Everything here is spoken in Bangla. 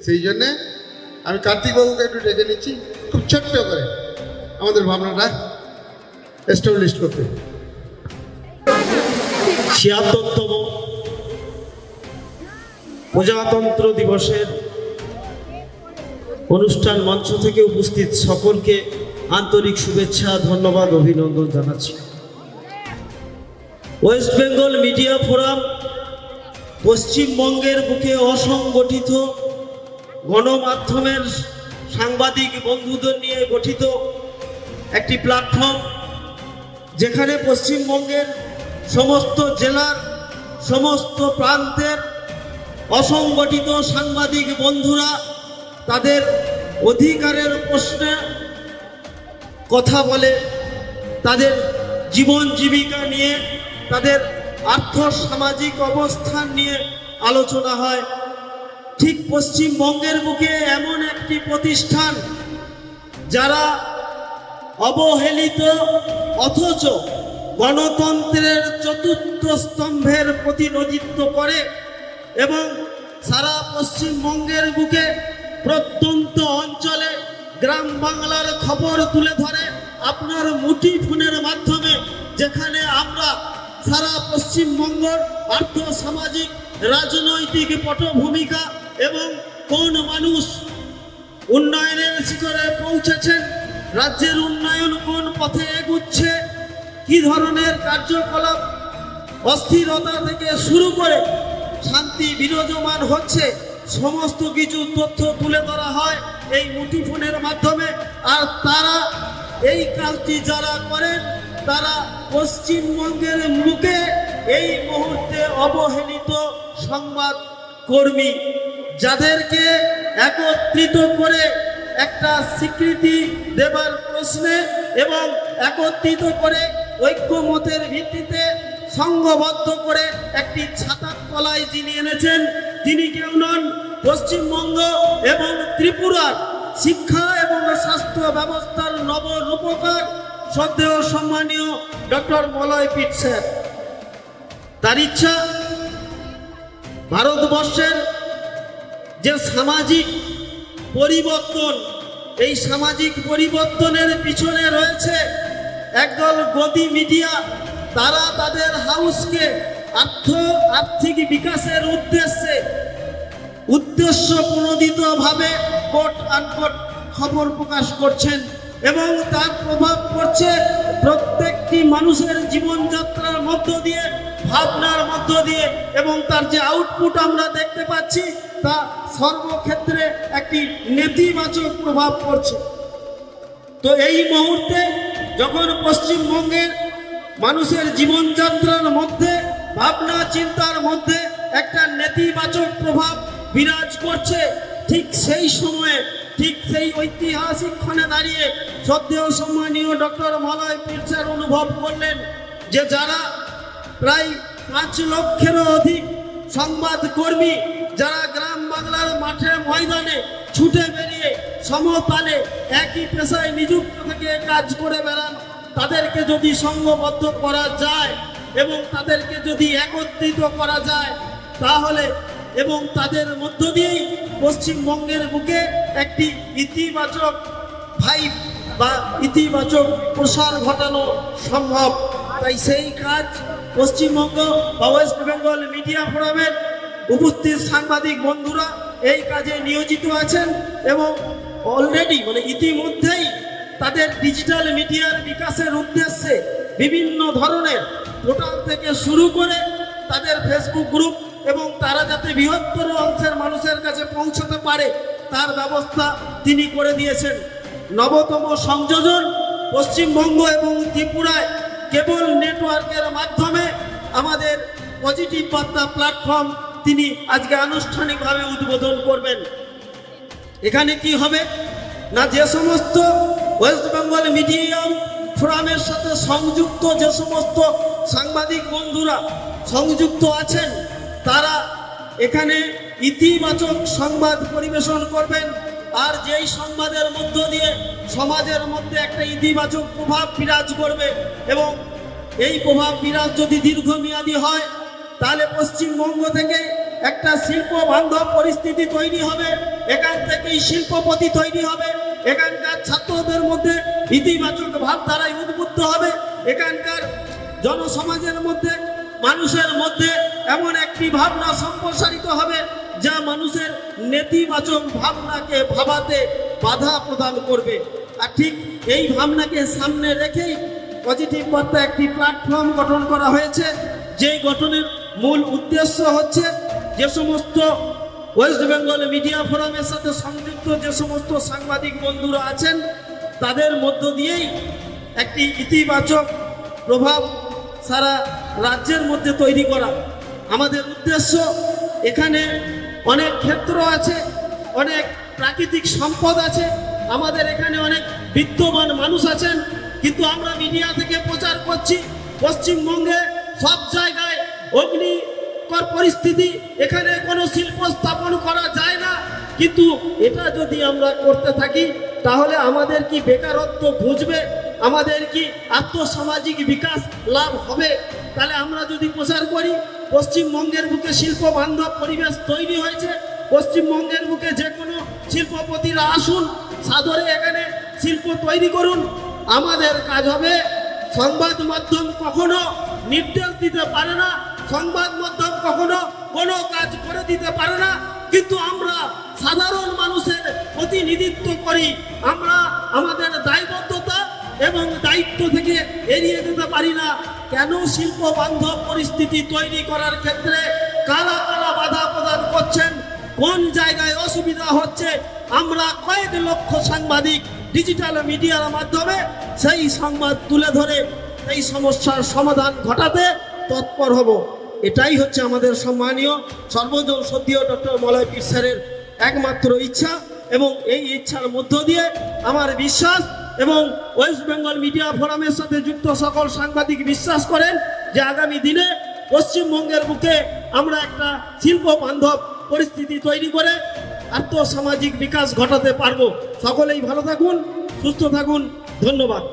সেই জন্যে আমি কার্তিকবাবুকে একটু ডেকে নিচ্ছি খুব ছোট্ট করে আমাদের ভাবনাটা এস্টাবলিশ করতে। ৭৬তম প্রজাতন্ত্র দিবসের অনুষ্ঠান মঞ্চ থেকে উপস্থিত সকলকে আন্তরিক শুভেচ্ছা, ধন্যবাদ, অভিনন্দন জানাচ্ছি। ওয়েস্ট বেঙ্গল মিডিয়া ফোরাম পশ্চিমবঙ্গের বুকে অসংগঠিত গণমাধ্যমের সাংবাদিক বন্ধুদের নিয়ে গঠিত একটি প্ল্যাটফর্ম, যেখানে পশ্চিমবঙ্গের সমস্ত জেলার সমস্ত প্রান্তের অসংগঠিত সাংবাদিক বন্ধুরা তাদের অধিকারের প্রশ্নে কথা বলে, তাদের জীবন জীবিকা নিয়ে, তাদের আর্থ সামাজিক অবস্থান নিয়ে আলোচনা হয়। ঠিক পশ্চিমবঙ্গের বুকে এমন একটি প্রতিষ্ঠান যারা অবহেলিত অথচ গণতন্ত্রের চতুর্থ স্তম্ভের প্রতিনিধিত্ব করে এবং সারা পশ্চিমবঙ্গের বুকে প্রত্যন্ত অঞ্চলে গ্রাম বাংলার খবর তুলে ধরে আপনার মুঠিফোনের মাধ্যমে, যেখানে আমরা সারা পশ্চিমবঙ্গের আর্থ সামাজিক রাজনৈতিক পটভূমিকা এবং কোন মানুষ উন্নয়নের শিখরে পৌঁছেছেন, রাজ্যের উন্নয়ন কোন পথে এগুচ্ছে, কি ধরনের কার্যকলাপ অস্থিরতা থেকে শুরু করে শান্তি বিরাজমান হচ্ছে, সমস্ত কিছু তথ্য তুলে ধরা হয় এই মুঠিফোনের মাধ্যমে। আর তারা এই কাজটি যারা করেন তারা পশ্চিমবঙ্গের মুখে এই মুহূর্তে অবহেলিত সংবাদ কর্মী, যাদেরকে একত্রিত করে একটা স্বীকৃতি দেবার প্রশ্নে এবং একত্রিত করে ঐক্যমতের ভিত্তিতে সংঘবদ্ধ করে একটি ছাতার তলায় যিনি এনেছেন, তিনি কেউ নন, পশ্চিমবঙ্গ এবং ত্রিপুরার শিক্ষা এবং স্বাস্থ্য ব্যবস্থার নবরূপকার শ্রদ্ধেয় সম্মানীয় ডক্টর মলয় পিট স্যার। তার ইচ্ছা ভারতবর্ষের যে সামাজিক পরিবর্তন, এই সামাজিক পরিবর্তনের পিছনে রয়েছে একদল গদি মিডিয়া, তারা তাদের হাউসকে আর্থিক বিকাশের উদ্দেশ্য প্রণোদিতভাবে কোট আনকোট খবর প্রকাশ করছেন এবং তার প্রভাব পড়ছে প্রত্যেকটি মানুষের জীবনযাত্রার মধ্য দিয়ে, ভাবনার মধ্য দিয়ে, এবং তার যে আউটপুট আমরা দেখতে পাচ্ছি তা সর্বক্ষেত্রে একটি নেতিবাচক প্রভাব পড়ছে। তো এই মুহূর্তে যখন পশ্চিমবঙ্গের মানুষের জীবনযাত্রার মধ্যে, ভাবনা চিন্তার মধ্যে একটা নেতিবাচক প্রভাব বিরাজ করছে, ঠিক সেই সময়ে, ঠিক সেই ঐতিহাসিক ক্ষণে দাঁড়িয়ে শ্রদ্ধেয় সম্মানীয় ডক্টর মলয় পিট স্যার অনুভব করলেন যে যারা প্রায় 5 লক্ষেরও অধিক সংবাদকর্মী, যারা গ্রাম বাংলার মাঠে ময়দানে ছুটে বেরিয়ে সমতালে একই পেশায় নিযুক্ত থেকে কাজ করে বেড়ান, তাদেরকে যদি সংঘবদ্ধ করা যায় এবং তাদেরকে যদি একত্রিত করা যায় তাহলে, এবং তাদের মধ্য দিয়েই পশ্চিমবঙ্গের বুকে একটি ইতিবাচক ভাইব বা ইতিবাচক প্রসার ঘটানো সম্ভব। তাই সেই কাজ পশ্চিমবঙ্গ বা ওয়েস্ট বেঙ্গল মিডিয়া ফোরামের উপস্থিত সাংবাদিক বন্ধুরা এই কাজে নিয়োজিত আছেন এবং অলরেডি ইতিমধ্যেই তাদের ডিজিটাল মিডিয়ার বিকাশের উদ্দেশ্যে বিভিন্ন ধরনের পোর্টাল থেকে শুরু করে তাদের ফেসবুক গ্রুপ এবং তারা যাতে বৃহত্তর অংশের মানুষের কাছে পৌঁছতে পারে তার ব্যবস্থা তিনি করে দিয়েছেন। নবতম সংযোজন পশ্চিমবঙ্গ এবং ত্রিপুরায় কেবল নেটওয়ার্কের মাধ্যমে আমাদের পজিটিভ বার্তা প্ল্যাটফর্ম তিনি আজকে আনুষ্ঠানিকভাবে উদ্বোধন করবেন। এখানে কি হবে না, যে সমস্ত ওয়েস্ট বেঙ্গল মিডিয়া ফোরামের সাথে সংযুক্ত যে সমস্ত সাংবাদিক বন্ধুরা সংযুক্ত আছেন তারা এখানে ইতিবাচক সংবাদ পরিবেশন করবেন, আর যেই সংবাদের মধ্য দিয়ে সমাজের মধ্যে একটা ইতিবাচক প্রভাব বিরাজ করবে এবং এই প্রভাব বিরাজ যদি দীর্ঘমেয়াদী হয় তাহলে পশ্চিমবঙ্গ থেকে একটা শিল্প বান্ধব পরিস্থিতি তৈরি হবে, এখান থেকেই শিল্পপতি তৈরি হবে, এখানকার ছাত্রদের মধ্যে ইতিবাচক ভাবধারায় উদ্বুদ্ধ হবে, এখানকার জনসমাজের মধ্যে মানুষের মধ্যে এমন একটি ভাবনা সম্প্রসারিত হবে যা মানুষের নেতিবাচক ভাবনাকে ভাবাতে বাধা প্রদান করবে। আর ঠিক এই ভাবনাকে সামনে রেখেই পজিটিভ বার্তা একটি প্ল্যাটফর্ম গঠন করা হয়েছে, যেই গঠনের মূল উদ্দেশ্য হচ্ছে যে সমস্ত ওয়েস্ট বেঙ্গল মিডিয়া ফোরামের সাথে সংযুক্ত যে সমস্ত সাংবাদিক বন্ধুরা আছেন তাদের মধ্য দিয়েই একটি ইতিবাচক প্রভাব সারা রাজ্যের মধ্যে তৈরি করা। আমাদের উদ্দেশ্য, এখানে অনেক ক্ষেত্র আছে, অনেক প্রাকৃতিক সম্পদ আছে, আমাদের এখানে অনেক বিদ্যমান মানুষ আছেন, কিন্তু আমরা মিডিয়া থেকে প্রচার করছি পশ্চিমবঙ্গে সব জায়গায় অগ্নিকর পরিস্থিতি, এখানে কোনো শিল্প স্থাপন করা যায় না। কিন্তু এটা যদি আমরা করতে থাকি তাহলে আমাদের কি বেকারত্ব ঘুচবে, আমাদের কি আর্থসামাজিক বিকাশ লাভ হবে? তাহলে আমরা যদি প্রচার করি পশ্চিমবঙ্গের বুকে শিল্প বান্ধব পরিবেশ তৈরি হয়েছে, পশ্চিমবঙ্গের বুকে যে কোনো শিল্পপতিরা আসুন, সাদরে এখানে শিল্প তৈরি করুন, আমাদের কাজ হবে। সংবাদ মাধ্যম কখনো নির্দেশ দিতে পারে না, সংবাদ মাধ্যম কখনো কোনো কাজ করে দিতে পারে না, কিন্তু আমরা সাধারণ মানুষের প্রতিনিধিত্ব করি। আমরা আমাদের দায়বদ্ধতা এবং দায়িত্ব থেকে এড়িয়ে যেতে পারি না। কেন শিল্প বান্ধব পরিস্থিতি তৈরি করার ক্ষেত্রে কারা কারা বাধা প্রদান করছেন, কোন জায়গায় অসুবিধা হচ্ছে, আমরা কয়েক লক্ষ সাংবাদিক ডিজিটাল মিডিয়ার মাধ্যমে সেই সংবাদ তুলে ধরে এই সমস্যার সমাধান ঘটাতে তৎপর হব। এটাই হচ্ছে আমাদের সম্মানীয় সর্বজন শ্রদ্ধেয় ডক্টর মলয় পীর স্যারের একমাত্র ইচ্ছা, এবং এই ইচ্ছার মধ্য দিয়ে আমার বিশ্বাস এবং ওয়েস্ট বেঙ্গল মিডিয়া ফোরামের সাথে যুক্ত সকল সাংবাদিক বিশ্বাস করেন যে আগামী দিনে পশ্চিমবঙ্গের বুকে আমরা একটা শিল্প বান্ধব পরিস্থিতি তৈরি করে আর্থসামাজিক বিকাশ ঘটাতে পারবো। সকলেই ভালো থাকুন, সুস্থ থাকুন, ধন্যবাদ।